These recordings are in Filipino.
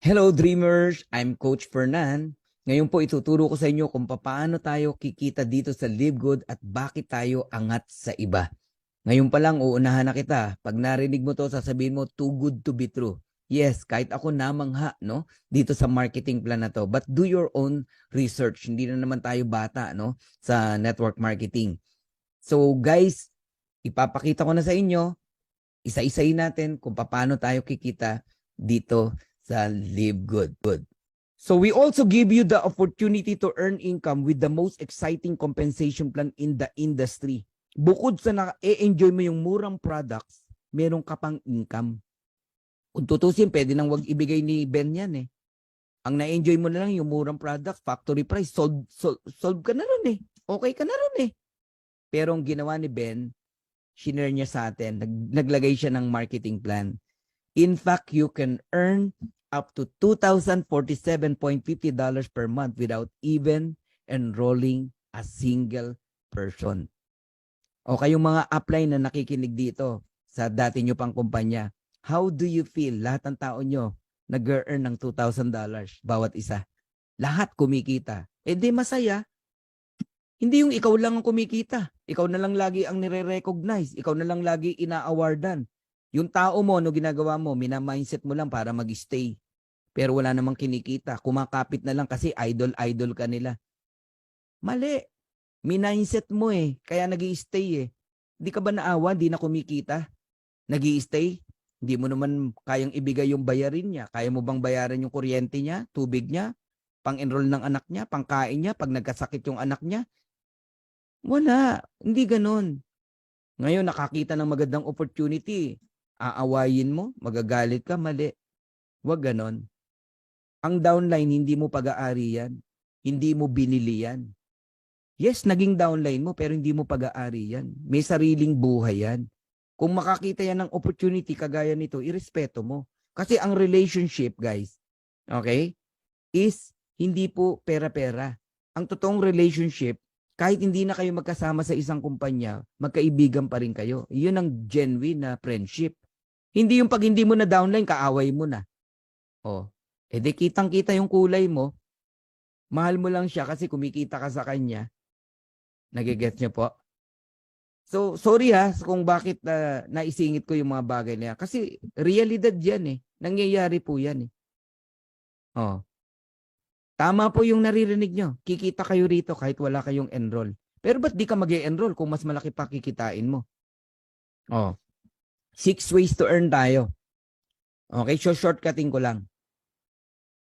Hello Dreamers! I'm Coach Fernan. Ngayon po ituturo ko sa inyo kung paano tayo kikita dito sa Live Good at bakit tayo angat sa iba. Ngayon pa lang uunahan na kita. Pag narinig mo to, sasabihin mo too good to be true. Yes, kahit ako namangha no dito sa marketing plan na to. But do your own research. Hindi na naman tayo bata no sa network marketing. So guys, ipapakita ko na sa inyo, isa-isayin natin kung paano tayo kikita dito sa Live Good. So we also give you the opportunity to earn income with the most exciting compensation plan in the industry. Bukod sa na-enjoy mo yung murang products, meron ka pang income. Kung tutusin, pwede nang wag ibigay ni Ben yan eh. Ang na-enjoy mo na lang yung murang product, factory price, solve ka na rin eh. Okay ka na rin eh. Pero ang ginawa ni Ben, shinare niya sa atin, naglagay siya ng marketing plan. In fact, you can earn up to $2,047.50 per month without even enrolling a single person. O kayong mga upline na nakikinig dito sa dati nyo pang kumpanya, how do you feel? Lahat ng tao nyo nag-earn ng $2,000 bawat isa. Lahat kumikita. Eh di masaya. Hindi yung ikaw lang ang kumikita. Ikaw na lang lagi ang nire-recognize. Ikaw na lang lagi ina-awardan. Yung tao mo, no ginagawa mo, mina-mindset mo lang para mag-stay. Pero wala namang kinikita. Kumakapit na lang kasi idol-idol ka nila. Mali. Mindset mo eh. Kaya nag-i-stay eh. Hindi ka ba naawa? Hindi na kumikita. Nag-i-stay. Hindi mo naman kayang ibigay yung bayarin niya. Kaya mo bang bayaran yung kuryente niya, tubig niya, pang-enroll ng anak niya, pangkain niya, pag nagkasakit yung anak niya? Wala. Hindi ganon. Ngayon, nakakita ng magandang opportunity. Aawayin mo, magagalit ka, mali. Huwag ganon. Ang downline, hindi mo pag-aari yan. Hindi mo binili yan. Yes, naging downline mo, pero hindi mo pag-aari yan. May sariling buhay yan. Kung makakita yan ng opportunity kagaya nito, irespeto mo. Kasi ang relationship, guys, okay, is hindi po pera-pera. Ang totoong relationship, kahit hindi na kayo magkasama sa isang kumpanya, magkaibigan pa rin kayo. Yun ang genuine na friendship. Hindi yung pag hindi mo na downline, kaaway mo na. Oh, edi kitang-kita yung kulay mo, mahal mo lang siya kasi kumikita ka sa kanya. Nagigets niyo po? So, sorry ha kung bakit naisingit ko yung mga bagay na yan. Kasi realidad yan eh. Nangyayari po yan eh. Oh. Tama po yung naririnig nyo. Kikita kayo rito kahit wala kayong enroll. Pero ba't di ka mag-e-enroll kung mas malaki pa kikitain mo? Oh. 6 ways to earn tayo. Okay, so shortcutting ko lang.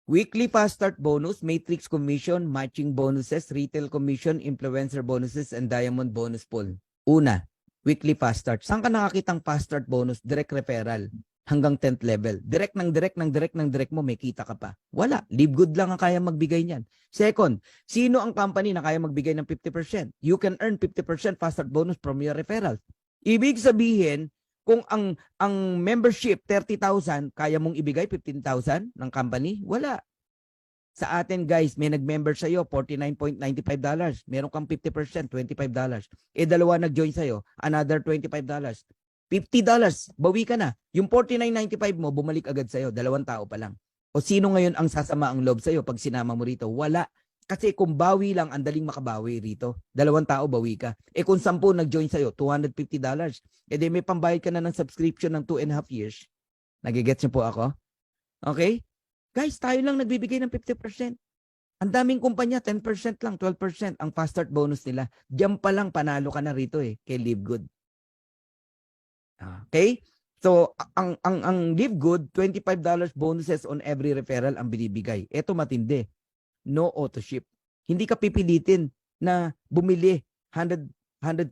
Weekly fast start bonus, matrix commission, matching bonuses, retail commission, influencer bonuses, and diamond bonus pool. Una, weekly fast start. Saan ka nakakitang fast start bonus? Direct referral hanggang 10th level. Direct mo, may kita ka pa. Wala. Live Good lang ang kaya magbigay niyan. Second, sino ang company na kaya magbigay ng 50%? You can earn 50% fast start bonus from your referrals. Ibig sabihin, kung ang membership 30,000, kaya mong ibigay 15,000 ng company? Wala. Sa atin guys, may nag-member sa iyo $49.95. Meron kang 50%, $25. Eh dalawa nag-join sa iyo, another $25. $50, bawi ka na. Yung $49.95 mo, bumalik agad sa iyo, dalawang tao pa lang. O sino ngayon ang sasama ang loob sa iyo pag sinama mo rito? Wala. Kasi kung bawi lang, ang daling makabawi rito. Dalawang tao, bawi ka. Eh kung 10 nag-join sa'yo, $250. Eh di may pambayad ka na ng subscription ng 2.5 years. Nagigets niyo po ako? Okay? Guys, tayo lang nagbibigay ng 50%. Ang daming kumpanya, 10% lang, 12% ang fast start bonus nila. Diyan pa lang panalo ka na rito eh, kay Live Good. Okay? So, ang Live Good, $25 bonuses on every referral ang binibigay. Ito matindi. No auto ship. Hindi ka pipilitin na bumili 100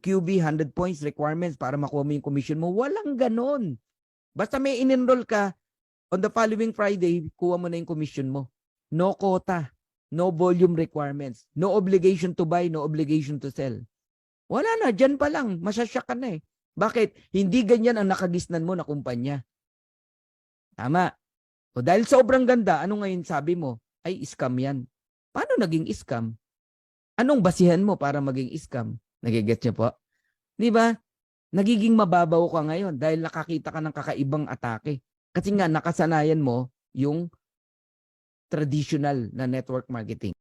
QB, 100 points requirements para makuha mo yung commission mo. Walang ganon. Basta may in-enroll ka, on the following Friday, kuha mo na yung commission mo. No quota, no volume requirements, no obligation to buy, no obligation to sell. Wala na, dyan pa lang, masyasyak ka na eh. Bakit? Hindi ganyan ang nakagisnan mo na kumpanya. Tama. O dahil sobrang ganda, ano ngayon sabi mo? Ay, scam yan. Paano naging scam? Anong basihan mo para maging scam? Nagigets niyo po? Di ba? Nagiging mababaw ka ngayon dahil nakakita ka ng kakaibang atake. Kasi nga, nakasanayan mo yung traditional na network marketing.